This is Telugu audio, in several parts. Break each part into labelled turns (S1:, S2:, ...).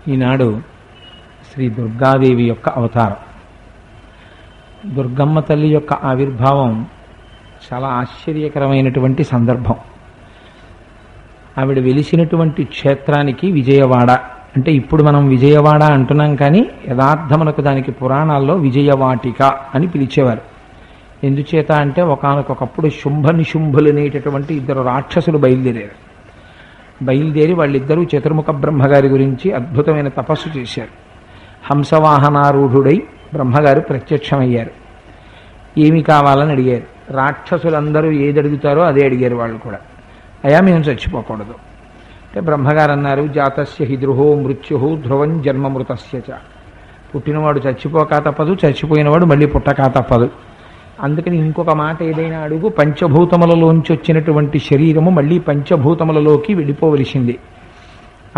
S1: ఈనాడు శ్రీ దుర్గాదేవి యొక్క అవతారం. దుర్గమ్మ తల్లి యొక్క ఆవిర్భావం చాలా ఆశ్చర్యకరమైనటువంటి సందర్భం. ఆవిడ వెలిసినటువంటి క్షేత్రానికి విజయవాడ అంటే ఇప్పుడు మనం విజయవాడ అంటున్నాం, కానీ యథార్థమునకు దానికి పురాణాల్లో విజయవాటిక అని పిలిచేవారు. ఎందుచేత అంటే ఒకానొకప్పుడు శుంభ నిశుంభులనేటటువంటి ఇద్దరు రాక్షసులు బయలుదేరి వాళ్ళిద్దరూ చతుర్ముఖ బ్రహ్మగారి గురించి అద్భుతమైన తపస్సు చేశారు. హంసవాహనారూఢుడై బ్రహ్మగారు ప్రత్యక్షమయ్యారు. ఏమి కావాలని అడిగారు. రాక్షసులందరూ ఏది అడుగుతారో అదే అడిగారు వాళ్ళు కూడా. అయా మేము చచ్చిపోకూడదు అంటే బ్రహ్మగారు అన్నారు, జాతస్య హి ధ్రువో మృత్యు ధ్రువం జన్మమృతస్య చ. పుట్టినవాడు చచ్చిపోక తప్పదు, చచ్చిపోయినవాడు మళ్ళీ పుట్టక తప్పదు. అందుకని ఇంకొక మాట ఏదైనా అడుగు, పంచభూతములలోంచి వచ్చినటువంటి శరీరము మళ్ళీ పంచభూతములలోకి వెళ్ళిపోవలసింది.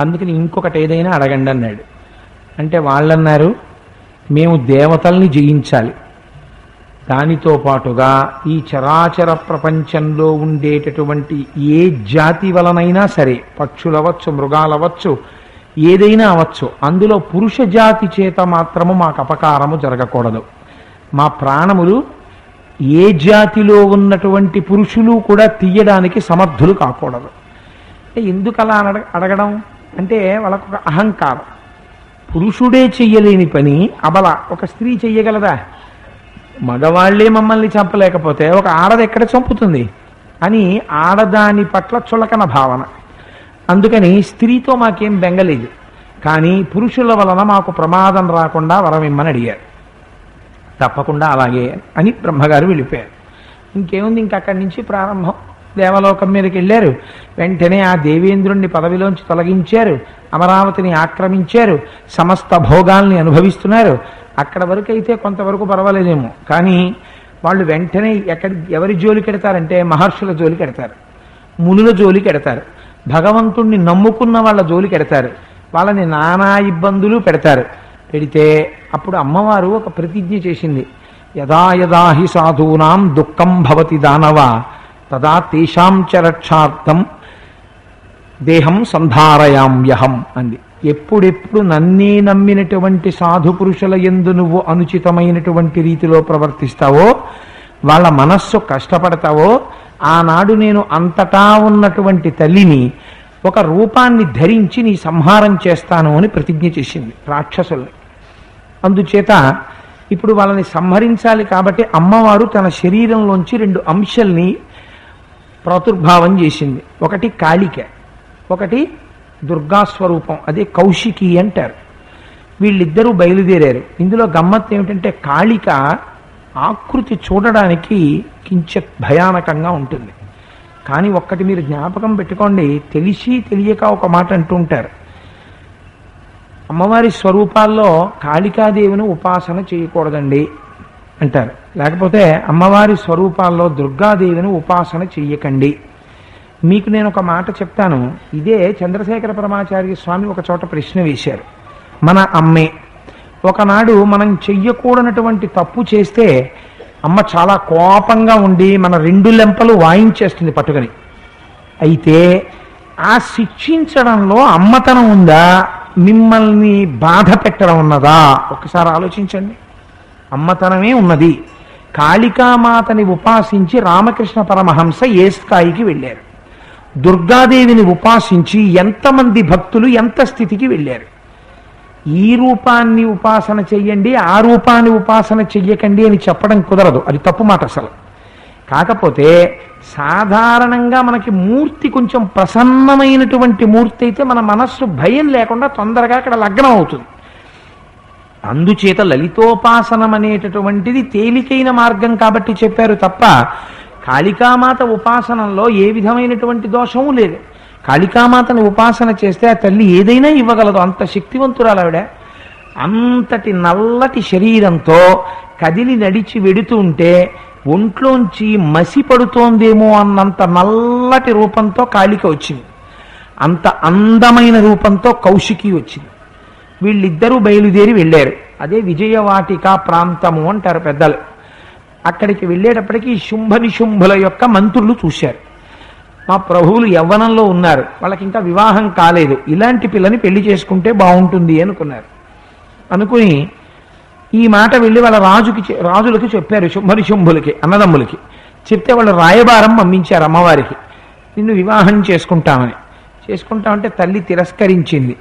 S1: అందుకని ఇంకొకటి ఏదైనా అడగండి అన్నాడు. అంటే వాళ్ళన్నారు, మేము దేవతల్ని జయించాలి, దానితో పాటుగా ఈ చరాచర ప్రపంచంలో ఉండేటటువంటి ఏ జాతి వలనైనా సరే, పక్షులవచ్చు, మృగాలవచ్చు, ఏదైనా అవచ్చు, అందులో పురుష జాతి చేత మాత్రము మాకు అపకారము జరగకూడదు. మా ప్రాణములు ఏ జాతిలో ఉన్నటువంటి పురుషులు కూడా తీయడానికి సమర్థులు కాకూడదు. ఎందుకు అలా అడగడం అంటే వాళ్ళకు ఒక అహంకారం. పురుషుడే చెయ్యలేని పని అబల ఒక స్త్రీ చెయ్యగలదా? మగవాళ్లే మమ్మల్ని చంపలేకపోతే ఒక ఆడది ఎక్కడ చంపుతుంది అని ఆడదాని పట్ల చులకన భావన. అందుకని స్త్రీతో మాకేం బెంగలేదు, కానీ పురుషుల వలన మాకు ప్రమాదం రాకుండా వరమిమ్మని అడిగారు. తప్పకుండా అలాగే అని బ్రహ్మగారు వెళ్ళిపోయారు. ఇంకేముంది, ఇంకక్కడి నుంచి ప్రారంభం. దేవలోకం మీదకి వెళ్ళారు. వెంటనే ఆ దేవేంద్రుణ్ణి పదవిలోంచి తొలగించారు, అమరావతిని ఆక్రమించారు, సమస్త భోగాల్ని అనుభవిస్తున్నారు. అక్కడ వరకు అయితే కొంతవరకు పర్వాలేదేమో, కానీ వాళ్ళు వెంటనే ఎవరి జోలికి ఎడతారంటే మహర్షుల జోలికి ఎడతారు, మునుల జోలికి ఎడతారు, భగవంతుణ్ణి నమ్ముకున్న వాళ్ళ జోలికి ఎడతారు, వాళ్ళని నానా ఇబ్బందులు పెడతారు. పెడితే అప్పుడు అమ్మవారు ఒక ప్రతిజ్ఞ చేసింది, యదా యదా హి సాధూనాం దుఃఖం భవతి దానవ తదా తేషాం చ రక్షార్థం దేహం సంధారయామ్యహం అంది. ఎప్పుడెప్పుడు నన్నే నమ్మినటువంటి సాధు పురుషుల యందు నువ్వు అనుచితమైనటువంటి రీతిలో ప్రవర్తిస్తావో, వాళ్ళ మనస్సు కష్టపడతావో, ఆనాడు నేను అంతటా ఉన్నటువంటి తల్లిని ఒక రూపాన్ని ధరించి నీ సంహారం చేస్తాను అని ప్రతిజ్ఞ చేసింది రాక్షసుల్ని. అందుచేత ఇప్పుడు వాళ్ళని సంహరించాలి కాబట్టి అమ్మవారు తన శరీరంలోంచి రెండు అంశాల్ని ప్రాదుర్భావం చేసింది. ఒకటి కాళిక, ఒకటి దుర్గాస్వరూపం, అదే కౌశికి అంటారు. వీళ్ళిద్దరూ బయలుదేరారు. ఇందులో గమ్మత్తు ఏమిటంటే కాళిక ఆకృతి చూడడానికి కించిత్ భయానకంగా ఉంటుంది. కానీ ఒక్కటి మీరు జ్ఞాపకం పెట్టుకోండి, తెలిసి తెలియక ఒక మాట అంటూ ఉంటారు, అమ్మవారి స్వరూపాల్లో కాళికాదేవిని ఉపాసన చేయకూడదండి అంటారు. లేకపోతే అమ్మవారి స్వరూపాల్లో దుర్గాదేవిని ఉపాసన చెయ్యకండి. మీకు నేను ఒక మాట చెప్తాను. ఇదే చంద్రశేఖర పరమాచార్య స్వామి ఒక చోట ప్రశ్న వేశారు. మన అమ్మే ఒకనాడు మనం చెయ్యకూడనటువంటి తప్పు చేస్తే అమ్మ చాలా కోపంగా ఉండి మన రెండు లెంపలు వాయించేస్తుంది పట్టుకొని. అయితే ఆ శిక్షించడంలో అమ్మతనం ఉందా, మిమ్మల్ని బాధ పెట్టడం ఉన్నదా? ఒకసారి ఆలోచించండి. అమ్మతనమే ఉన్నది. కాళికామాతని ఉపాసించి రామకృష్ణ పరమహంస ఏ స్థాయికి వెళ్ళారు, దుర్గాదేవిని ఉపాసించి ఎంతమంది భక్తులు ఎంత స్థితికి వెళ్ళారు. ఈ రూపాన్ని ఉపాసన చెయ్యండి, ఆ రూపాన్ని ఉపాసన చెయ్యకండి అని చెప్పడం కుదరదు, అది తప్పు మాట అసలు. కాకపోతే సాధారణంగా మనకి మూర్తి కొంచెం ప్రసన్నమైనటువంటి మూర్తి అయితే మన మనస్సు భయం లేకుండా తొందరగా అక్కడ లగ్నం అవుతుంది. అందుచేత లలితోపాసనం అనేటటువంటిది తేలికైన మార్గం కాబట్టి చెప్పారు తప్ప కాళికామాత ఉపాసనంలో ఏ విధమైనటువంటి దోషము లేదు. కాళికామాతను ఉపాసన చేస్తే ఆ తల్లి ఏదైనా ఇవ్వగలదు, అంత శక్తివంతురాలు ఆవిడ. అంతటి నల్లటి శరీరంతో కదిలి నడిచి వెడుతూ ఉంటే ఒంట్లోంచి మసి పడుతోందేమో అన్నంత నల్లటి రూపంతో కాళిక వచ్చింది. అంత అందమైన రూపంతో కౌశికి వచ్చింది. వీళ్ళిద్దరూ బయలుదేరి వెళ్ళారు. అదే విజయవాటిక ప్రాంతము అంటారు పెద్దలు. అక్కడికి వెళ్ళేటప్పటికీ శుంభ నిశుంభుల యొక్క మంత్రులు చూశారు. మా ప్రభువులు యవ్వనంలో ఉన్నారు, వాళ్ళకి ఇంకా వివాహం కాలేదు, ఇలాంటి పిల్లని పెళ్లి చేసుకుంటే బాగుంటుంది అనుకున్నారు. అనుకుని ఈ మాట వెళ్ళి వాళ్ళ రాజులకి చెప్పారు, శుంభులకి అన్నదమ్ములకి చెప్తే వాళ్ళు రాయబారం పంపించారు అమ్మవారికి, నిన్ను వివాహం చేసుకుంటామంటే తల్లి తిరస్కరించింది.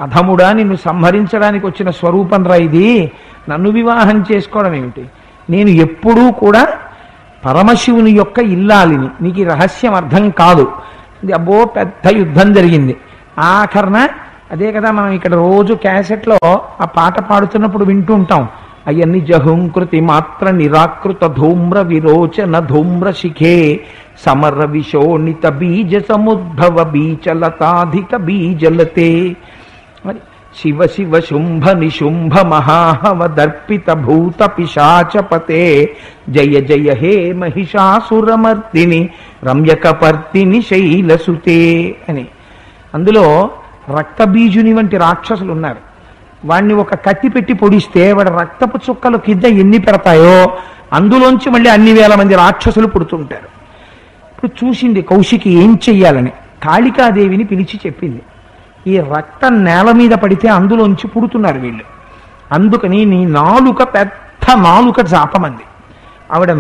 S1: అధముడా, నిన్ను సంహరించడానికి వచ్చిన స్వరూపం రా ఇది, నన్ను వివాహం చేసుకోవడం ఏమిటి? నేను ఎప్పుడూ కూడా పరమశివుని యొక్క ఇల్లాలిని, నీకు ఈ రహస్యం అర్థం కాదు. అబ్బో పెద్ద యుద్ధం జరిగింది. ఆఖరణ అదే కదా మనం ఇక్కడ రోజు క్యాసెట్లో ఆ పాట పాడుతున్నప్పుడు వింటూ ఉంటాం, అయన్ని జహుంకృతి మాత్ర నిరాకృత ధూమ్ర విరోచన ధూమ్ర శిఖే సమర విశోణిత బీజ సముద్భవ బీచలతాధిక బీజలతే. మరి శివ శివ శుంభ నిశుంభ మహాహవ దర్పిత భూత పిశాచపతే జయ జయ హే మహిషాసురమర్దిని రమ్యకపర్తిని శైలసుతే అని. అందులో రక్తబీజుని వంటి రాక్షసులు ఉన్నారు. వాణ్ణి ఒక కత్తి పెట్టి పొడిస్తే వాడు రక్తపు చుక్కలు కింద ఎన్ని పెడతాయో అందులోంచి మళ్ళీ అన్ని వేల మంది రాక్షసులు పుడుతుంటారు. ఇప్పుడు చూసింది కౌశికి ఏం చెయ్యాలని, కాళికాదేవిని పిలిచి చెప్పింది, ఈ రక్తం నేల మీద పడితే అందులోంచి పుడుతున్నారు వీళ్ళు, అందుకని నీ నాలుక పెద్ద నాలుక జాపమంది. ఆవిడ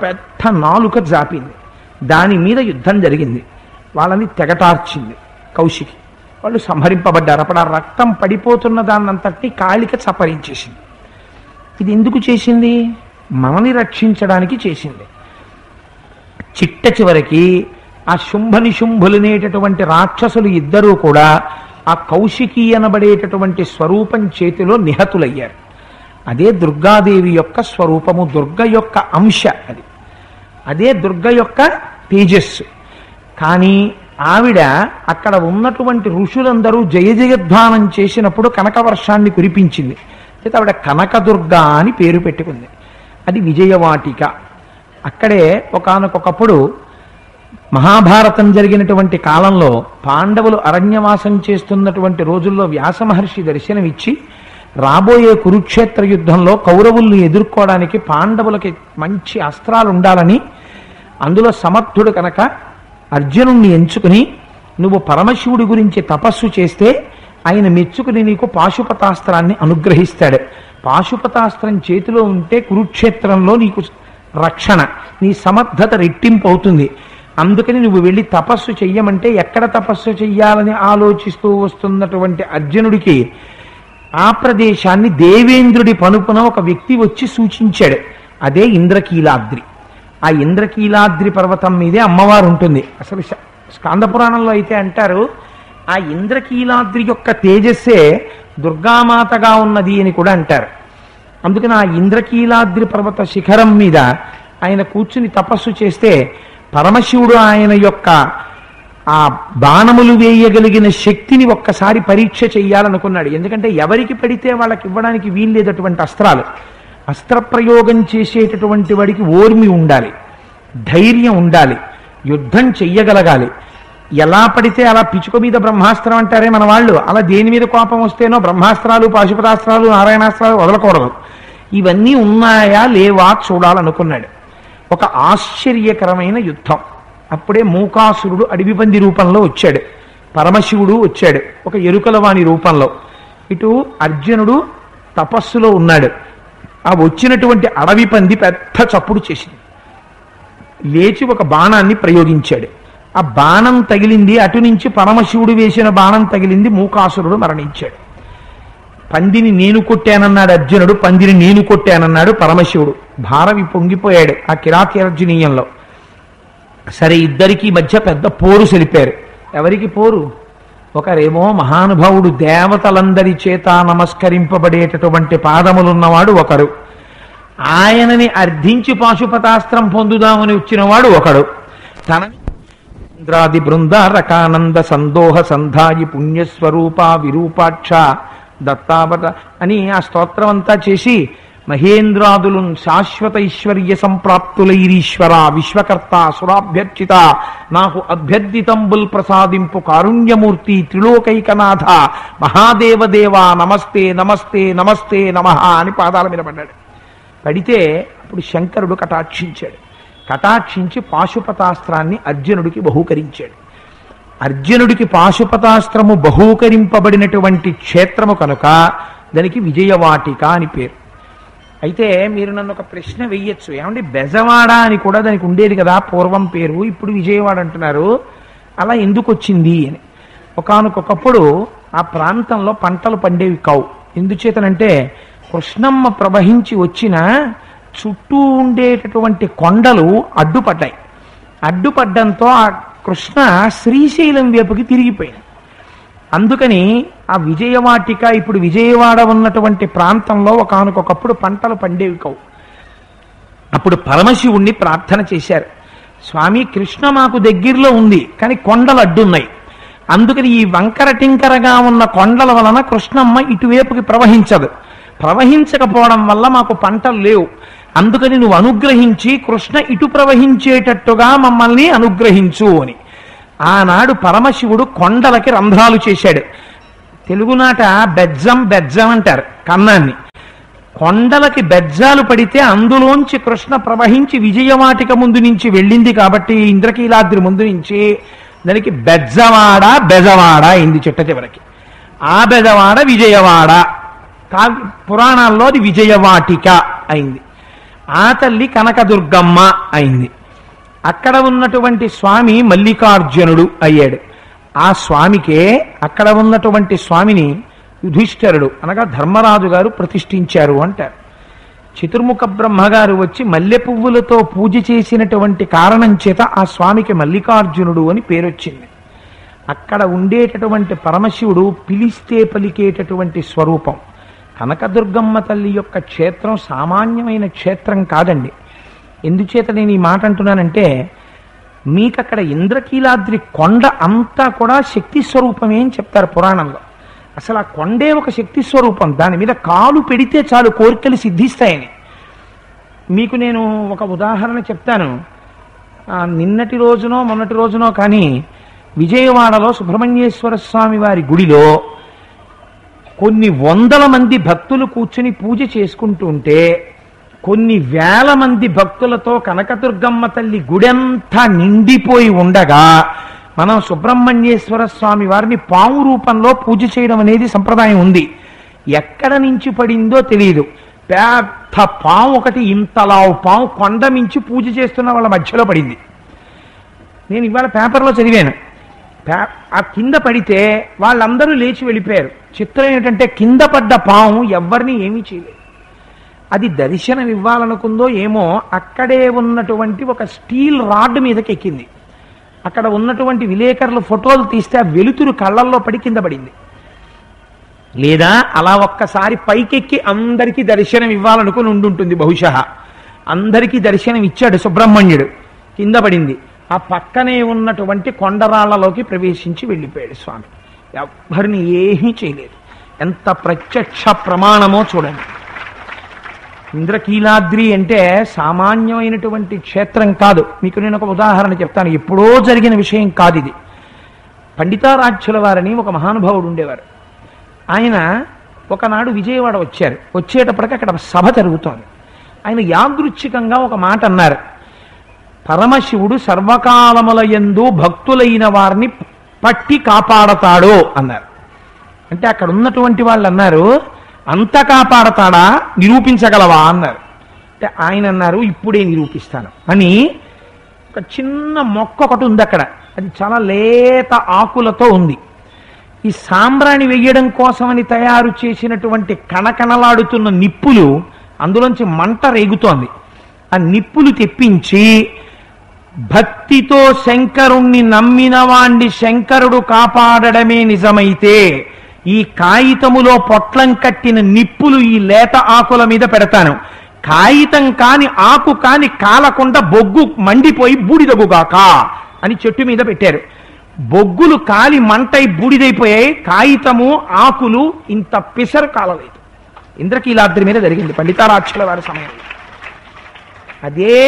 S1: పెద్ద నాలుక జాపింది, దాని మీద యుద్ధం జరిగింది, వాళ్ళని తెగటార్చింది కౌశికి. వాళ్ళు సంహరింపబడ్డారు. అప్పుడు ఆ రక్తం పడిపోతున్న దాన్నంతటి కాళిక చపరించేసింది. ఇది ఎందుకు చేసింది? మనని రక్షించడానికి చేసింది. చిట్ట చివరికి ఆ శుంభనిశుంభులనేటటువంటి రాక్షసులు ఇద్దరూ కూడా ఆ కౌశికి అనబడేటటువంటి స్వరూపం చేతిలో నిహతులయ్యారు. అదే దుర్గాదేవి యొక్క స్వరూపము, దుర్గ యొక్క అంశ అది, అదే దుర్గ యొక్క తేజస్సు. కానీ ఆవిడ అక్కడ ఉన్నటువంటి ఋషులందరూ జయ జయధ్వానం చేసినప్పుడు కనకవర్షాన్ని కురిపించింది. అయితే ఆవిడ కనకదుర్గ అని పేరు పెట్టుకుంది. అది విజయవాటిక. అక్కడే ఒకానొకప్పుడు మహాభారతం జరిగినటువంటి కాలంలో పాండవులు అరణ్యవాసం చేస్తున్నటువంటి రోజుల్లో వ్యాస మహర్షి దర్శనమిచ్చి రాబోయే కురుక్షేత్ర యుద్ధంలో కౌరవుల్ని ఎదుర్కోవడానికి పాండవులకి మంచి అస్త్రాలు ఉండాలని, అందులో సమర్థుడు కనుక అర్జునుణ్ణి ఎంచుకుని నువ్వు పరమశివుడి గురించి తపస్సు చేస్తే ఆయన మెచ్చుకుని నీకు పాశుపతాస్త్రాన్ని అనుగ్రహిస్తాడు. పాశుపతాస్త్రం చేతిలో ఉంటే కురుక్షేత్రంలో నీకు రక్షణ, నీ సమర్థత రెట్టింపు అవుతుంది. అందుకని నువ్వు వెళ్ళి తపస్సు చెయ్యమంటే ఎక్కడ తపస్సు చెయ్యాలని ఆలోచిస్తూ వస్తున్నటువంటి అర్జునుడికి ఆ ప్రదేశాన్ని దేవేంద్రుడి పనుపున ఒక వ్యక్తి వచ్చి సూచించాడు. అదే ఇంద్రకీలాద్రి. ఆ ఇంద్రకీలాద్రి పర్వతం మీదే అమ్మవారు ఉంటుంది. అసలు స్కాంద పురాణంలో అయితే అంటారు, ఆ ఇంద్రకీలాద్రి యొక్క తేజస్సే దుర్గామాతగా ఉన్నది అని కూడా అంటారు. అందుకని ఆ ఇంద్రకీలాద్రి పర్వత శిఖరం మీద ఆయన కూర్చుని తపస్సు చేస్తే పరమశివుడు ఆయన యొక్క ఆ బాణములు వేయగలిగిన శక్తిని ఒక్కసారి పరీక్ష చెయ్యాలనుకున్నాడు. ఎందుకంటే ఎవరికి పడితే వాళ్ళకి ఇవ్వడానికి వీల్లేదటువంటి అస్త్రాలు. అస్త్రప్రయోగం చేసేటటువంటి వాడికి ఓర్మి ఉండాలి, ధైర్యం ఉండాలి, యుద్ధం చెయ్యగలగాలి. ఎలా పడితే అలా పిచుక మీద బ్రహ్మాస్త్రం అంటారే మన వాళ్ళు, అలా దేని మీద కోపం వస్తేనో బ్రహ్మాస్త్రాలు పాశుపతాస్త్రాలు నారాయణాస్త్రాలు వదలకూడదు. ఇవన్నీ ఉన్నాయా లేవా చూడాలనుకున్నాడు. ఒక ఆశ్చర్యకరమైన యుద్ధం. అప్పుడే మూకాసురుడు అడవి పంది రూపంలో వచ్చాడు, పరమశివుడు వచ్చాడు ఒక ఎరుకలవాణి రూపంలో. ఇటు అర్జునుడు తపస్సులో ఉన్నాడు. ఆ వచ్చినటువంటి అడవి పంది పెద్ద చప్పుడు చేసింది, లేచి ఒక బాణాన్ని ప్రయోగించాడు. ఆ బాణం తగిలింది, అటు నుంచి పరమశివుడు వేసిన బాణం తగిలింది, మూకాసురుడు మరణించాడు. పందిని నేను కొట్టానన్నాడు అర్జునుడు, పందిని నేను కొట్టానన్నాడు పరమశివుడు. భారవి పొంగిపోయాడు ఆ కిరాత్యర్జునీయంలో. సరే, ఇద్దరికి మధ్య పెద్ద పోరు సెలిపారు. ఎవరికి పోరు? ఒకరేమో మహానుభావుడు, దేవతలందరి చేత నమస్కరింపబడేటటువంటి పాదములున్నవాడు ఒకరు, ఆయనని అర్థించి పాశుపతాస్త్రం పొందుదామని వచ్చినవాడు ఒకడు. తన ఇంద్రాది బృందారకానంద సందోహ సంధాయి పుణ్యస్వరూప విరూపాక్ష దత్తావత అని ఆ స్తోత్రం అంతా చేసి మహేంద్రాదులు శాశ్వత ఐశ్వర్య సంప్రాప్తులైరీశ్వర విశ్వకర్త సురాభ్యర్చిత నాకు అభ్యర్థితంబుల్ ప్రసాదింపు కారుణ్యమూర్తి త్రిలోకైకనాథ మహాదేవదేవ నమస్తే నమస్తే నమస్తే నమః అని పాదాల మీద పడ్డాడు. పడితే అప్పుడు శంకరుడు కటాక్షించాడు. కటాక్షించి పాశుపతాస్త్రాన్ని అర్జునుడికి బహూకరించాడు. అర్జునుడికి పాశుపతాస్త్రము బహూకరింపబడినటువంటి క్షేత్రము కనుక దానికి విజయవాటిక అని పేరు. అయితే మీరు నన్ను ఒక ప్రశ్న వెయ్యొచ్చు, ఏమంటే బెజవాడ అని కూడా దానికి ఉండేది కదా పూర్వం పేరు, ఇప్పుడు విజయవాడ అంటున్నారు, అలా ఎందుకు వచ్చింది అని. ఒకానొకప్పుడు ఆ ప్రాంతంలో పంటలు పండేవి కావు. ఎందుచేతనంటే కృష్ణమ్మ ప్రవహించి వచ్చిన చుట్టూ ఉండేటటువంటి కొండలు అడ్డుపడ్డాయి. అడ్డుపడ్డంతో ఆ కృష్ణ శ్రీశైలం వైపుకి తిరిగిపోయింది. అందుకని ఆ విజయవాటిక ఇప్పుడు విజయవాడ ఉన్నటువంటి ప్రాంతంలో ఒకానొకప్పుడు పంటలు పండేవి కావు. అప్పుడు పరమశివుణ్ణి ప్రార్థన చేశారు, స్వామి కృష్ణ మాకు దగ్గరలో ఉంది కానీ కొండలు అడ్డున్నాయి, అందుకని ఈ వంకర టింకరగా ఉన్న కొండల వలన కృష్ణమ్మ ఇటువైపుకి ప్రవహించదు, ప్రవహించకపోవడం వల్ల మాకు పంటలు లేవు, అందుకని నువ్వు అనుగ్రహించి కృష్ణ ఇటు ప్రవహించేటట్టుగా మమ్మల్ని అనుగ్రహించు అని. ఆనాడు పరమశివుడు కొండలకి రంధ్రాలు చేశాడు. తెలుగునాట బెజ్జం బెజ్జం అంటారు కన్నాన్ని. కొండలకి బెజ్జాలు పడితే అందులోంచి కృష్ణ ప్రవహించి విజయవాటిక ముందు నుంచి వెళ్ళింది కాబట్టి ఇంద్రకీలాద్రి ముందు నుంచి దానికి బెజ్జవాడ బెజవాడ అయింది చిట్ట చివరికి. ఆ బెజవాడ విజయవాడ, పురాణాల్లో అది విజయవాటిక అయింది. ఆ తల్లి కనకదుర్గమ్మ అయింది. అక్కడ ఉన్నటువంటి స్వామి మల్లికార్జునుడు అయ్యాడు. ఆ స్వామికే అక్కడ ఉన్నటువంటి స్వామిని యుధిష్ఠరుడు అనగా ధర్మరాజు గారు ప్రతిష్ఠించారు అంటారు. చతుర్ముఖ బ్రహ్మగారు వచ్చి మల్లె పువ్వులతో పూజ చేసినటువంటి కారణం చేత ఆ స్వామికి మల్లికార్జునుడు అని పేరొచ్చింది. అక్కడ ఉండేటటువంటి పరమశివుడు పిలిస్తే పలికేటటువంటి స్వరూపం. కనకదుర్గమ్మ తల్లి యొక్క క్షేత్రం సామాన్యమైన క్షేత్రం కాదండి. ఎందుచేత నేను ఈ మాట అంటున్నానంటే, మీకు అక్కడ ఇంద్రకీలాద్రి కొండ అంతా కూడా శక్తి స్వరూపమే అని చెప్తారు పురాణంలో. అసలు ఆ కొండే ఒక శక్తి స్వరూపం, దాని మీద కాలు పెడితే చాలు కోరికలు సిద్ధిస్తాయని. మీకు నేను ఒక ఉదాహరణ చెప్తాను. నిన్నటి రోజునో మొన్నటి రోజునో కానీ విజయవాడలో సుబ్రహ్మణ్యేశ్వర స్వామి వారి గుడిలో కొన్ని వందల మంది భక్తులు కూర్చుని పూజ చేసుకుంటూ ఉంటే కొన్ని వేల మంది భక్తులతో కనకదుర్గమ్మ తల్లి గుడెంతా నిండిపోయి ఉండగా మనం సుబ్రహ్మణ్యేశ్వర స్వామి వారిని పాము రూపంలో పూజ చేయడం అనేది సంప్రదాయం ఉంది. ఎక్కడ నుంచి పడిందో తెలియదు, పెద్ద పాము ఒకటి, ఇంతలావు పాము కొండ మించి పూజ చేస్తున్న వాళ్ళ మధ్యలో పడింది. నేను ఇవాళ పేపర్లో చదివాను. ఆ కింద పడితే వాళ్ళందరూ లేచి వెళ్ళిపోయారు. చిత్రం ఏంటంటే కింద పడ్డ పాము ఎవరిని ఏమీ చేయలేదు. అది దర్శనం ఇవ్వాలనుకుందో ఏమో, అక్కడే ఉన్నటువంటి ఒక స్టీల్ రాడ్ మీదకి ఎక్కింది. అక్కడ ఉన్నటువంటి విలేకరులు ఫోటోలు తీస్తే ఆ వెలుతురు కళ్ళల్లో పడి కింద పడింది. లేదా అలా ఒక్కసారి పైకెక్కి అందరికీ దర్శనం ఇవ్వాలనుకుని ఉండుంటుంది బహుశా. అందరికీ దర్శనం ఇచ్చాడు సుబ్రహ్మణ్యుడు, కింద పడింది. ఆ పక్కనే ఉన్నటువంటి కొండరాళ్లలోకి ప్రవేశించి వెళ్ళిపోయాడు స్వామి. ఎవ్వరిని ఏమీ చేయలేదు. ఎంత ప్రత్యక్ష ప్రమాణమో చూడండి. ఇంద్రకీలాద్రి అంటే సామాన్యమైనటువంటి క్షేత్రం కాదు. మీకు నేను ఒక ఉదాహరణ చెప్తాను, ఎప్పుడో జరిగిన విషయం కాదు ఇది. పండితారాధ్యుల వారని ఒక మహానుభావుడు ఉండేవారు. ఆయన ఒకనాడు విజయవాడ వచ్చారు. వచ్చేటప్పటికి అక్కడ సభ జరుగుతోంది. ఆయన యాదృచ్ఛికంగా ఒక మాట అన్నారు, పరమశివుడు సర్వకాలముల యందు భక్తులైన వారిని పట్టి కాపాడతాడు అన్నారు. అంటే అక్కడ ఉన్నటువంటి వాళ్ళు అన్నారు, అంత కాపాడతాడా, నిరూపించగలవా అన్నారు. అంటే ఆయన అన్నారు, ఇప్పుడే నిరూపిస్తాను అని. ఒక చిన్న మొక్క ఒకటి ఉంది అక్కడ, అది చాలా లేత ఆకులతో ఉంది. ఈ సాంబ్రాణి వెయ్యడం కోసమని తయారు చేసినటువంటి కణకణలాడుతున్న నిప్పులు, అందులోంచి మంట రేగుతోంది. ఆ నిప్పులు తెప్పించి భక్తితో శంకరుణ్ణి నమ్మిన వాణ్ణి శంకరుడు కాపాడడమే నిజమైతే ఈ కాగితములో పొట్లం కట్టిన నిప్పులు ఈ లేత ఆకుల మీద పెడతాను, కాగితం కాని ఆకు కాని కాలకుండా బొగ్గు మండిపోయి బూడిదగుగాక అని చెట్టు మీద పెట్టారు. బొగ్గులు కాలి మంటై బూడిదైపోయాయి, కాగితము ఆకులు ఇంత పిసరు కాలలేదు. ఇంద్రకీలాద్రి మీద జరిగింది పండితారాధ్యుల వారి సమయంలో. అదే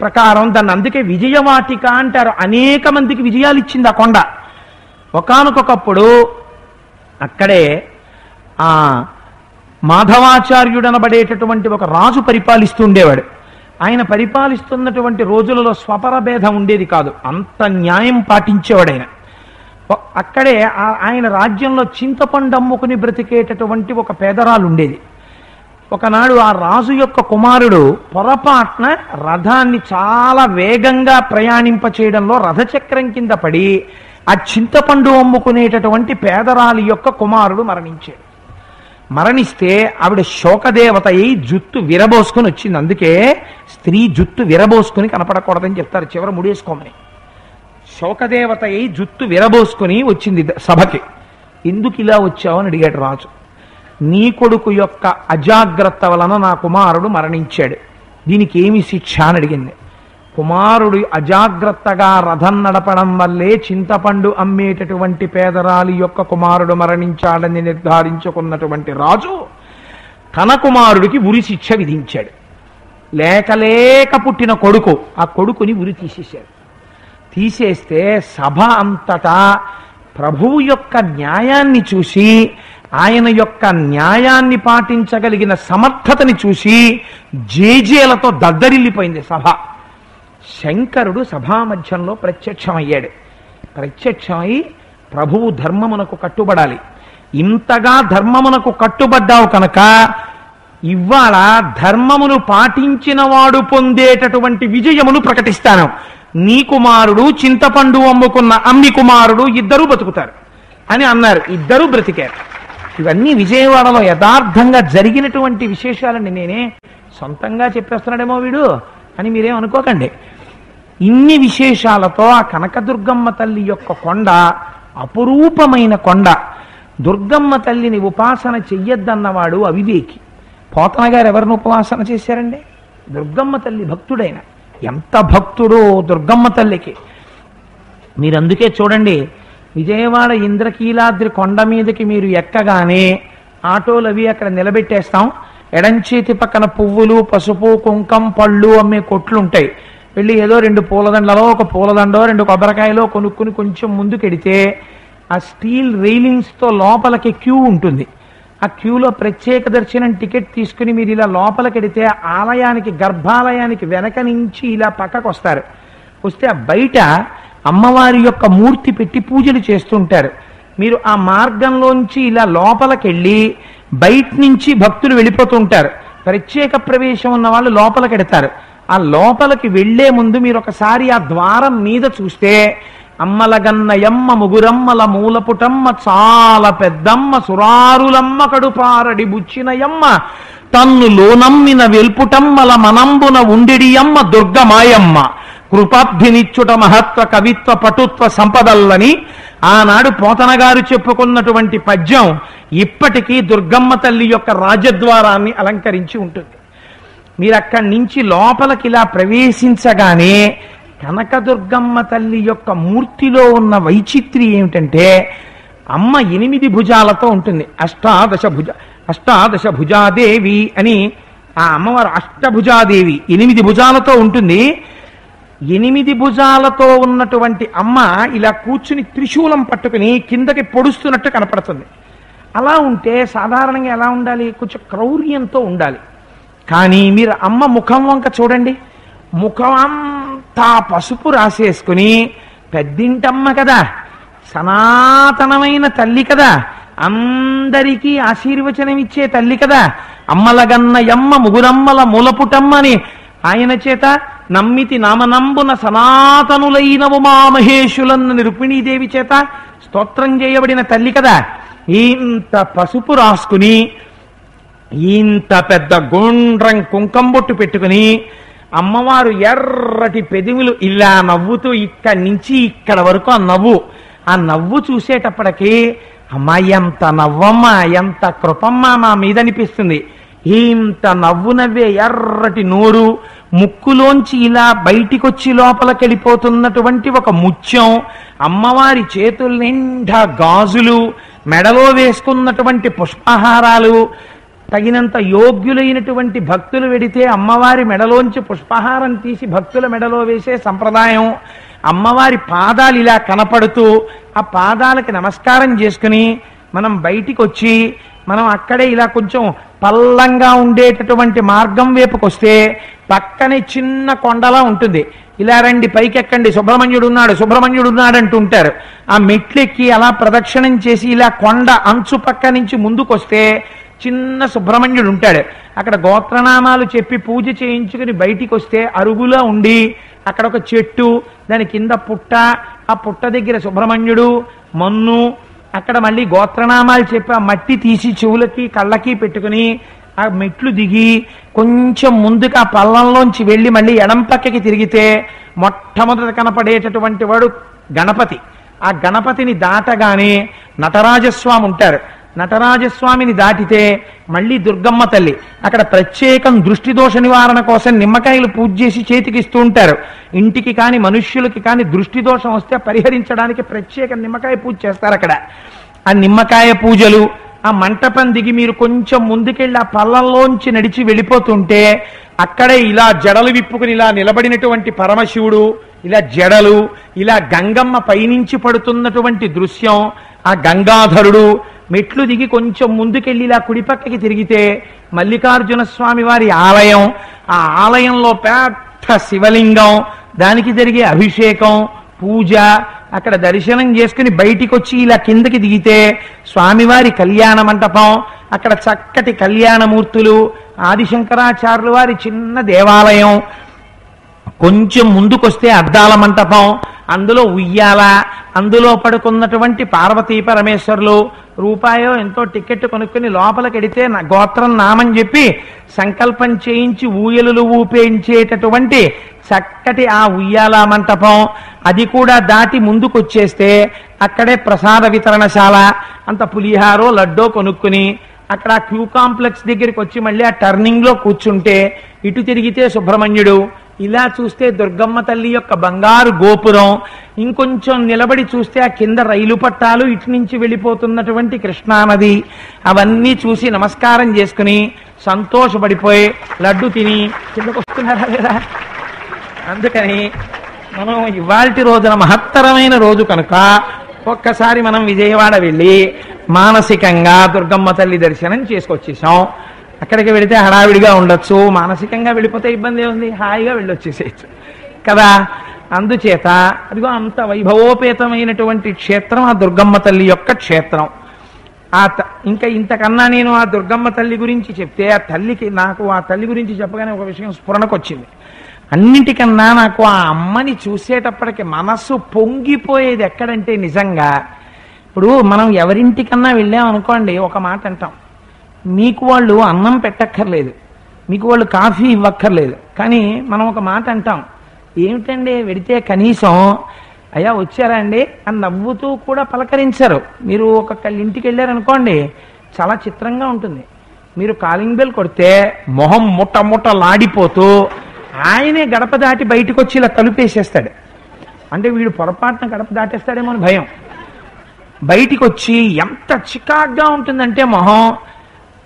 S1: ప్రకారం దాన్ని అందుకే విజయవాటిక అంటారు. అనేక మందికి విజయాలు ఇచ్చింది ఆ కొండ. ఒకానొకప్పుడు అక్కడే ఆ మాధవాచార్యుడు అనబడేటటువంటి ఒక రాజు పరిపాలిస్తూ ఉండేవాడు. ఆయన పరిపాలిస్తున్నటువంటి రోజులలో స్వపర భేదం ఉండేది కాదు, అంత న్యాయం పాటించేవాడు ఆయన. అక్కడే ఆయన రాజ్యంలో చింతపండు అమ్ముకుని బ్రతికేటటువంటి ఒక పేదరాలు ఉండేది. ఒకనాడు ఆ రాజు యొక్క కుమారుడు పొరపాటున రథాన్ని చాలా వేగంగా ప్రయాణింప చేయడంలో రథచక్రం కింద పడి ఆ చింతపండు అమ్ముకునేటటువంటి పేదరాలి యొక్క కుమారుడు మరణించాడు. మరణిస్తే ఆవిడ శోకదేవత అయి జుత్తు విరబోసుకొని వచ్చింది. అందుకే స్త్రీ జుత్తు విరబోసుకొని కనపడకూడదని చెప్తారు, చివర ముడేసుకోమని. శోకదేవత అయి జుత్తు విరబోసుకొని వచ్చింది సభకి. ఎందుకు ఇలా వచ్చావు అని అడిగాడు రాజు. నీ కొడుకు యొక్క అజాగ్రత్త వలన నా కుమారుడు మరణించాడు, దీనికి ఏమి శిక్ష అని అడిగింది. కుమారుడు అజాగ్రత్తగా రథం నడపడం వల్లే చింతపండు అమ్మేటటువంటి పేదరాలి యొక్క కుమారుడు మరణించాడని నిర్ధారించుకున్నటువంటి రాజు తన కుమారుడికి ఉరి శిక్ష విధించాడు. లేక పుట్టిన కొడుకు, ఆ కొడుకుని ఉరి తీసేశాడు. తీసేస్తే సభ అంతటా ప్రభువు యొక్క న్యాయాన్ని చూసి, ఆయన యొక్క న్యాయాన్ని పాటించగలిగిన సమర్థతని చూసి జేజేలతో దద్దరిల్లిపోయింది సభ. శంకరుడు సభా మధ్యంలో ప్రత్యక్షమయ్యాడు. ప్రత్యక్షమై ప్రభువు ధర్మమునకు కట్టుబడాలి, ఇంతగా ధర్మమునకు కట్టుబడ్డావు కనుక ఇవాళ ధర్మమును పాటించిన వాడు పొందేటటువంటి విజయమును ప్రకటిస్తాను. నీ కుమారుడు చింతపండు అమ్ముకున్న అమ్మి కుమారుడు ఇద్దరూ బతుకుతారు అని అన్నారు. ఇద్దరూ బ్రతికారు. ఇవన్నీ విజయవాడలో యథార్థంగా జరిగినటువంటి విశేషాలని నేనే సొంతంగా చెప్పేస్తున్నాడేమో వీడు అని మీరేం అనుకోకండి. ఇన్ని విశేషాలతో ఆ కనకదుర్గమ్మ తల్లి యొక్క కొండ అపురూపమైన కొండ. దుర్గమ్మ తల్లిని ఉపాసన చెయ్యొద్దన్నవాడు అవివేకి. పోతన గారు ఎవరిని ఉపాసన చేశారండి? దుర్గమ్మ తల్లి భక్తుడైన. ఎంత భక్తుడో దుర్గమ్మ తల్లికి. మీరు అందుకే చూడండి, విజయవాడ ఇంద్రకీలాద్రి కొండ మీదకి మీరు ఎక్కగానే ఆటోలు అవి అక్కడ నిలబెట్టేస్తాం. ఎడంచేతి పక్కన పువ్వులు, పసుపు, కుంకం, పళ్ళు అమ్మే కొట్లు ఉంటాయి. వెళ్ళి ఏదో 2 పూలదండలో, ఒక పూలదండో 2 కొబ్బరికాయలో కొనుక్కుని కొంచెం ముందుకెడితే ఆ స్టీల్ రైలింగ్స్తో లోపలికి క్యూ ఉంటుంది. ఆ క్యూలో ప్రత్యేక దర్శనం టికెట్ తీసుకుని మీరు ఇలా లోపలికెడితే ఆలయానికి, గర్భాలయానికి వెనక నుంచి ఇలా పక్కకు వస్తారు. వస్తే ఆ బయట అమ్మవారి యొక్క మూర్తి పెట్టి పూజలు చేస్తుంటారు. మీరు ఆ మార్గంలోంచి ఇలా లోపలికెళ్ళి బయట నుంచి భక్తులు వెళ్ళిపోతుంటారు. ప్రత్యేక ప్రవేశం ఉన్న వాళ్ళు లోపలికెడతారు. ఆ లోపలికి వెళ్లే ముందు మీరు ఒకసారి ఆ ద్వారం మీద చూస్తే అమ్మలగన్నయమ్మ ముగురమ్మల మూలపుటమ్మ చాలా పెద్దమ్మ సురారులమ్మ కడుపారడి బుచ్చినయమ్మ తన్ను లోనమ్మిన వెల్పుటమ్మల మనంబున ఉండెడియమ్మ దుర్గమాయమ్మ కృపాబ్ధినిచ్చుట మహత్వ కవిత్వ పటుత్వ సంపదల్లని ఆనాడు పోతన గారు చెప్పుకున్నటువంటి పద్యం ఇప్పటికీ దుర్గమ్మ తల్లి యొక్క రాజద్వారాన్ని అలంకరించి ఉంటుంది. మీరు అక్కడి నుంచి లోపలికి ఇలా ప్రవేశించగానే కనకదుర్గమ్మ తల్లి యొక్క మూర్తిలో ఉన్న వైచిత్రి ఏమిటంటే అమ్మ 8 భుజాలతో ఉంటుంది. అష్టాదశ భుజాదేవి అని ఆ అమ్మవారు అష్టభుజాదేవి 8 భుజాలతో ఉంటుంది. 8 భుజాలతో ఉన్నటువంటి అమ్మ ఇలా కూర్చుని త్రిశూలం పట్టుకుని కిందకి పొడుస్తున్నట్టు కనపడుతుంది. అలా ఉంటే సాధారణంగా ఎలా ఉండాలి? కొంచెం క్రౌర్యంతో ఉండాలి. కానీ మీరు అమ్మ ముఖం వంక చూడండి, ముఖం అంతా పసుపు రాసేసుకుని, పెద్దింటమ్మ కదా, సనాతనమైన తల్లి కదా, అందరికీ ఆశీర్వచనం ఇచ్చే తల్లి కదా, అమ్మలగన్నయమ్మ ముగురమ్మల మూలపుటమ్మని ఆయన చేత నమ్మితి నామనంబున సనాతనులైన ఉమామహేషులన్న రుక్మిణీదేవి చేత స్తోత్రం చేయబడిన తల్లి కదా. ఇంత పసుపు రాసుకుని, ఇంత పెద్ద గుండ్రం కుంకం బొట్టు పెట్టుకుని అమ్మవారు ఎర్రటి పెదిములు ఇలా నవ్వుతూ ఇక్కడి నుంచి ఇక్కడ వరకు ఆ నవ్వు చూసేటప్పటికి అమ్మా ఎంత నవ్వమ్మా, ఎంత కృపమ్మా మా మీద అనిపిస్తుంది. ఇంత నవ్వు నవ్వే ఎర్రటి నోరు, ముక్కులోంచి ఇలా బయటికొచ్చి లోపలికి వెళ్ళిపోతున్నటువంటి ఒక ముత్యం, అమ్మవారి చేతుల నిండా గాజులు, మెడలో వేసుకున్నటువంటి పుష్పహారాలు. తగినంత యోగ్యులైనటువంటి భక్తులు వెడితే అమ్మవారి మెడలోంచి పుష్పహారం తీసి భక్తుల మెడలో వేసే సంప్రదాయం. అమ్మవారి పాదాలు ఇలా కనపడుతూ ఆ పాదాలకి నమస్కారం చేసుకుని మనం బయటికి వచ్చి మనం అక్కడే ఇలా కొంచెం పల్లంగా ఉండేటటువంటి మార్గం వైపుకొస్తే పక్కనే చిన్న కొండలా ఉంటుంది. ఇలా రండి పైకెక్కండి, సుబ్రహ్మణ్యుడు ఉన్నాడు అంటుంటారు. ఆ మెట్లెక్కి అలా ప్రదక్షిణం చేసి ఇలా కొండ అంచు పక్క నుంచి ముందుకొస్తే చిన్న సుబ్రహ్మణ్యుడు ఉంటాడు. అక్కడ గోత్రనామాలు చెప్పి పూజ చేయించుకుని బయటికి వస్తే అరుగులా ఉండి అక్కడ ఒక చెట్టు, దాని కింద పుట్ట, ఆ పుట్ట దగ్గర సుబ్రహ్మణ్యుడు, మన్ను, అక్కడ మళ్ళీ గోత్రనామాలు చెప్పి ఆ మట్టి తీసి చెవులకి కళ్ళకి పెట్టుకుని ఆ మెట్లు దిగి కొంచెం ముందుకు ఆ పల్లంలోంచి వెళ్ళి మళ్ళీ ఎడం పక్కకి తిరిగితే మొట్టమొదట కనపడేటటువంటి వాడు గణపతి. ఆ గణపతిని దాటగానే నటరాజస్వామి ఉంటారు. నటరాజస్వామిని దాటితే మళ్ళీ దుర్గమ్మ తల్లి. అక్కడ ప్రత్యేకం దృష్టి దోష నివారణ కోసం నిమ్మకాయలు పూజ చేసి చేతికి ఇస్తూ ఉంటారు. ఇంటికి కానీ మనుష్యులకి కానీ దృష్టి దోషం వస్తే పరిహరించడానికి ప్రత్యేక నిమ్మకాయ పూజ చేస్తారు అక్కడ. ఆ నిమ్మకాయ పూజలు, ఆ మంటపం దిగి మీరు కొంచెం ముందుకెళ్ళి ఆ పల్లంలోంచి నడిచి వెళ్ళిపోతుంటే అక్కడే ఇలా జడలు విప్పుకుని ఇలా నిలబడినటువంటి పరమశివుడు, ఇలా జడలు, ఇలా గంగమ్మ పైనుంచి పడుతున్నటువంటి దృశ్యం, ఆ గంగాధరుడు. మెట్లు దిగి కొంచెం ముందుకెళ్ళి ఇలా కుడిపక్కకి తిరిగితే మల్లికార్జున స్వామి వారి ఆలయం. ఆ ఆలయంలో పెద్ద శివలింగం, దానికి జరిగే అభిషేకం, పూజ. అక్కడ దర్శనం చేసుకుని బయటికి వచ్చి ఇలా కిందకి దిగితే స్వామివారి కళ్యాణ మంటపం. అక్కడ చక్కటి కళ్యాణమూర్తులు, ఆదిశంకరాచార్యుల వారి చిన్న దేవాలయం. కొంచెం ముందుకొస్తే అద్దాల మంటపం, అందులో ఉయ్యాల, అందులో పడుకున్నటువంటి పార్వతీ పరమేశ్వరులు. రూపాయో ఎంతో టికెట్ కొనుక్కుని లోపలికెడితే గోత్రం నామని చెప్పి సంకల్పం చేయించి ఊయలులు ఊపేయించేటటువంటి చక్కటి ఆ ఉయ్యాల మంటపం. అది కూడా దాటి ముందుకొచ్చేస్తే అక్కడే ప్రసాద వితరణశాల. అంత పులిహారో లడ్డో కొనుక్కుని అక్కడ క్యూ కాంప్లెక్స్ దగ్గరికి వచ్చి మళ్ళీ ఆ టర్నింగ్ లో కూర్చుంటే ఇటు తిరిగితే సుబ్రహ్మణ్యుడు, ఇలా చూస్తే దుర్గమ్మ తల్లి యొక్క బంగారు గోపురం. ఇంకొంచెం నిలబడి చూస్తే ఆ కింద రైలు పట్టాలు, ఇటు నుంచి వెళ్ళిపోతున్నటువంటి కృష్ణానది. అవన్నీ చూసి నమస్కారం చేసుకుని సంతోషపడిపోయి లడ్డు తిని కిందకు వస్తున్నారా లేదా. అందుకని మనం ఇవాల్టి రోజున మహత్తరమైన రోజు కనుక ఒక్కసారి మనం విజయవాడ వెళ్ళి మానసికంగా దుర్గమ్మ తల్లి దర్శనం చేసుకొచ్చేసాం. అక్కడికి వెళితే హడావిడిగా ఉండొచ్చు, మానసికంగా వెళ్ళిపోతే ఇబ్బంది ఏముంది, హాయిగా వెళ్ళొచ్చేసేయచ్చు కదా. అందుచేత అదిగో అంత వైభవోపేతమైనటువంటి క్షేత్రం ఆ దుర్గమ్మ తల్లి యొక్క క్షేత్రం. ఇంకా ఇంతకన్నా నేను ఆ దుర్గమ్మ తల్లి గురించి చెప్తే నాకు ఆ తల్లి గురించి చెప్పగానే ఒక విషయం స్ఫురణకు వచ్చింది. అన్నిటికన్నా నాకు ఆ అమ్మని చూసేటప్పటికి మనస్సు పొంగిపోయేది ఎక్కడంటే, నిజంగా ఇప్పుడు మనం ఎవరింటికన్నా వెళ్ళామనుకోండి, ఒక మాట అంటాం, మీకు వాళ్ళు అన్నం పెట్టక్కర్లేదు, మీకు వాళ్ళు కాఫీ ఇవ్వక్కర్లేదు, కానీ మనం ఒక మాట అంటాం, ఏమిటండి వెడితే కనీసం అయ్యా వచ్చారా అండి అని నవ్వుతూ కూడా పలకరించరు. మీరు ఒక్కొక్కళ్ళ ఇంటికి వెళ్ళారనుకోండి, చాలా చిత్రంగా ఉంటుంది. మీరు కాలింగ్ బెల్ కొడితే మొహం ముట్టలాడిపోతూ ఆయనే గడప దాటి బయటకు వచ్చి ఇలా తలుపేసేస్తాడు. అంటే వీడు పొరపాటున గడప దాటేస్తాడేమో అని భయం. బయటికి వచ్చి ఎంత చికాగ్గా ఉంటుందంటే మొహం.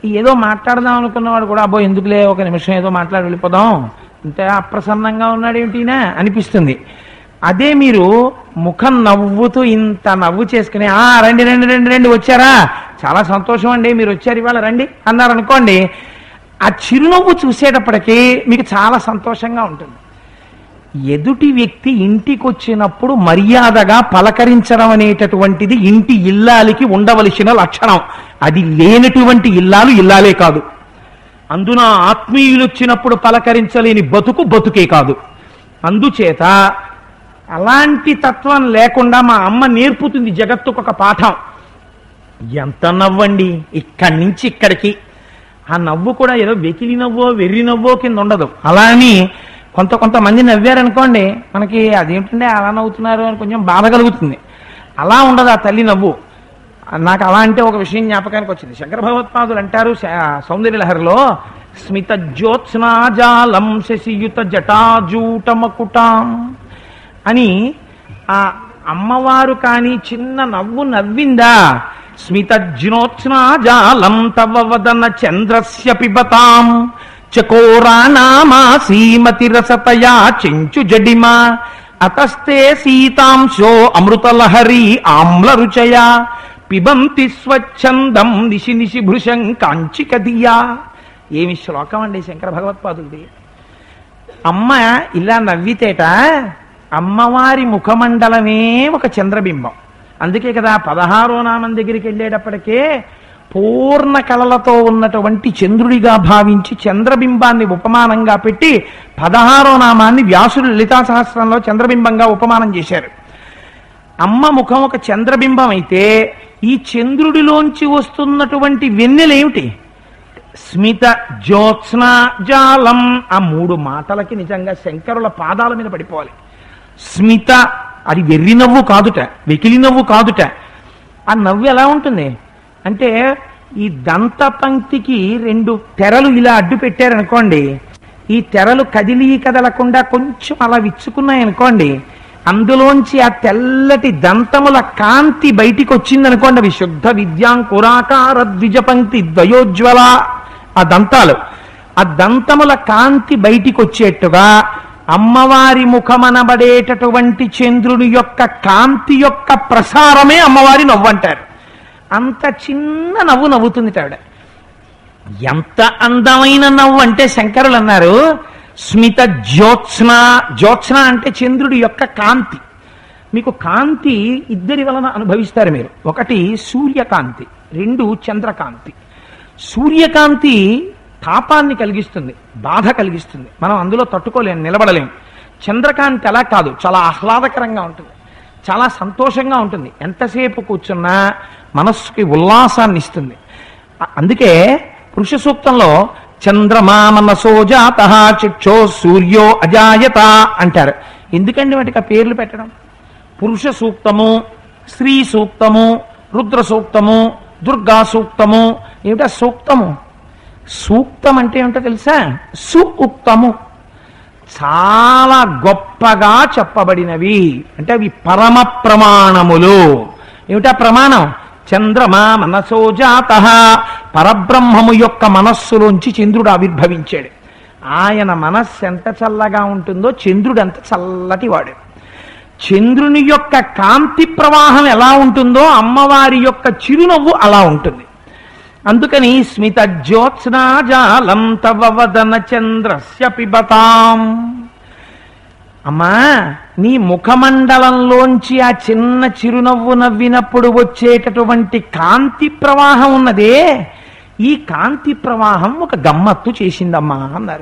S1: ఏదో మాట్లాడదాం అనుకున్నవాడు కూడా అబ్బో ఎందుకులే ఒక నిమిషం ఏదో మాట్లాడి వెళ్ళిపోదాం, ఇంత అప్రసన్నంగా ఉన్నాడు ఏమిటినా అనిపిస్తుంది. అదే మీరు ముఖం నవ్వుతూ ఇంత నవ్వు చేసుకుని రండి రండి రండి రండి వచ్చారా, చాలా సంతోషం అండి మీరు వచ్చారు ఇవాళ రండి అన్నారు అనుకోండి, ఆ చిరునవ్వు చూసేటప్పటికీ మీకు చాలా సంతోషంగా ఉంటుంది. ఎదుటి వ్యక్తి ఇంటికి వచ్చినప్పుడు మర్యాదగా పలకరించడం అనేటటువంటిది ఇంటి ఇల్లాలికి ఉండవలసిన లక్షణం. అది లేనటువంటి ఇల్లాలే కాదు. అందున ఆత్మీయులు వచ్చినప్పుడు పలకరించలేని బతుకే కాదు. అందుచేత అలాంటి తత్వం లేకుండా మా అమ్మ నేర్పుతుంది జగత్తుకు ఒక పాఠం. ఎంత నవ్వండి ఇక్కడి నుంచి ఇక్కడికి. ఆ నవ్వు కూడా ఏదో వెకిలి నవ్వో వెర్రి నవ్వో కింద ఉండదు. అలా అని కొంతమంది నవ్వారనుకోండి, మనకి అదేంటంటే అలా నవ్వుతున్నారు అని కొంచెం బాధ కలుగుతుంది. అలా ఉండదు ఆ తల్లి నవ్వు. నాకు అలా అంటే ఒక విషయం జ్ఞాపకానికి వచ్చింది. శంకర భగవత్పాదులు అంటారు సౌందర్యలహరిలో, స్మిత జ్యోత్స్నాజాలం శశియుత జటాజూటమకుటాం అని. ఆ అమ్మవారు కానీ చిన్న నవ్వు నవ్విందా, స్మిత జ్యోత్స్నాజాలం తవ వదన చంద్రస్య పిబతాం చకోరానామా శ్రీమతిరసతయా చెంచు జడిమా అతస్తే సీతాంశో అమృతలహరి ఆమ్ల రుచయ పిబంతి స్వచ్ఛందం నిశి నిశి భృశం కాంచికదియా. ఏమి శ్లోకం అండి శంకర భగవత్పాదులది. అమ్మ ఇలా నవ్వితేట అమ్మవారి ముఖమండలమే ఒక చంద్రబింబం. అందుకే కదా 16వ నామం దగ్గరికి వెళ్ళేటప్పటికే పూర్ణ కళలతో ఉన్నటువంటి చంద్రుడిగా భావించి చంద్రబింబాన్ని ఉపమానంగా పెట్టి 16వ నామాన్ని వ్యాసుడు లలితా సహస్రంలో చంద్రబింబంగా ఉపమానం చేశారు. అమ్మ ముఖం ఒక చంద్రబింబం అయితే ఈ చంద్రుడిలోంచి వస్తున్నటువంటి వెన్నెలేమిటి? స్మిత జ్యోత్స్న జాలం. ఆ 3 మాటలకి నిజంగా శంకరుల పాదాల మీద పడిపోవాలి. స్మిత అది వెర్రి నవ్వు కాదుట, వెకిలి నవ్వు కాదుట. ఆ నవ్వు ఎలా ఉంటుంది అంటే ఈ దంత పంక్తికి 2 తెరలు ఇలా అడ్డు పెట్టారనుకోండి, ఈ తెరలు కదలకుండా కొంచెం అలా విచ్చుకున్నాయనుకోండి, అందులోంచి ఆ తెల్లటి దంతముల కాంతి బయటికి వచ్చిందనుకోండి, అవి శుద్ధ విద్యాంకురాకార ద్విజ పంక్తి ద్వయోజ్వల ఆ దంతాలు. ఆ దంతముల కాంతి బయటికి వచ్చేట్టుగా అమ్మవారి ముఖమనబడేటటువంటి చంద్రుని యొక్క కాంతి యొక్క ప్రసారమే అమ్మవారి నవ్వు అంటారు. అంత చిన్న నవ్వు నవ్వుతుంది ఆవిడ. ఎంత అందమైన నవ్వు అంటే శంకరులు అన్నారు స్మిత జ్యోత్స్న. జ్యోత్స్న అంటే చంద్రుడి యొక్క కాంతి. మీకు కాంతి ఇద్దరి వలన అనుభవిస్తారు మీరు. ఒకటి సూర్యకాంతి, 2 చంద్రకాంతి. సూర్యకాంతి తాపాన్ని కలిగిస్తుంది, బాధ కలిగిస్తుంది, మనం అందులో తట్టుకోలేము, నిలబడలేము. చంద్రకాంతి అలా కాదు, చాలా ఆహ్లాదకరంగా ఉంటుంది, చాలా సంతోషంగా ఉంటుంది. ఎంతసేపు కూర్చున్నా మనస్సుకి ఉల్లాసాన్ని ఇస్తుంది. అందుకే పురుష సూక్తంలో చంద్రమా మనసో జాతః చక్షో సూర్యో అజాయత అంటారు. ఎందుకండి వాటికి ఆ పేర్లు పెట్టడం? పురుష సూక్తము, స్త్రీ సూక్తము, రుద్ర సూక్తము, దుర్గా సూక్తము. ఏమిటా సూక్తము? సూక్తం అంటే ఏమిటో తెలుసా? సుఉక్తము, చాలా గొప్పగా చెప్పబడినవి అంటే అవి పరమ ప్రమాణములు. ఏమిటా ప్రమాణం? చంద్రమా మనసో జాతః, పరబ్రహ్మము యొక్క మనస్సులోంచి చంద్రుడు ఆవిర్భవించాడు. ఆయన మనస్సు ఎంత చల్లగా ఉంటుందో చంద్రుడు అంత చల్లటి వాడు. చంద్రుని యొక్క కాంతి ప్రవాహం ఎలా ఉంటుందో అమ్మవారి యొక్క చిరునవ్వు అలా ఉంటుంది. అందుకని స్మిత జ్యోత్స్నాజాలం తవ వదన చంద్రస్య పిబతాం. అమ్మా, నీ ముఖమండలంలోంచి ఆ చిన్న చిరునవ్వు నవ్వినప్పుడు వచ్చేటటువంటి కాంతి ప్రవాహం ఉన్నదే, ఈ కాంతి ప్రవాహం ఒక గమ్మత్తు చేసిందమ్మా అన్నారు.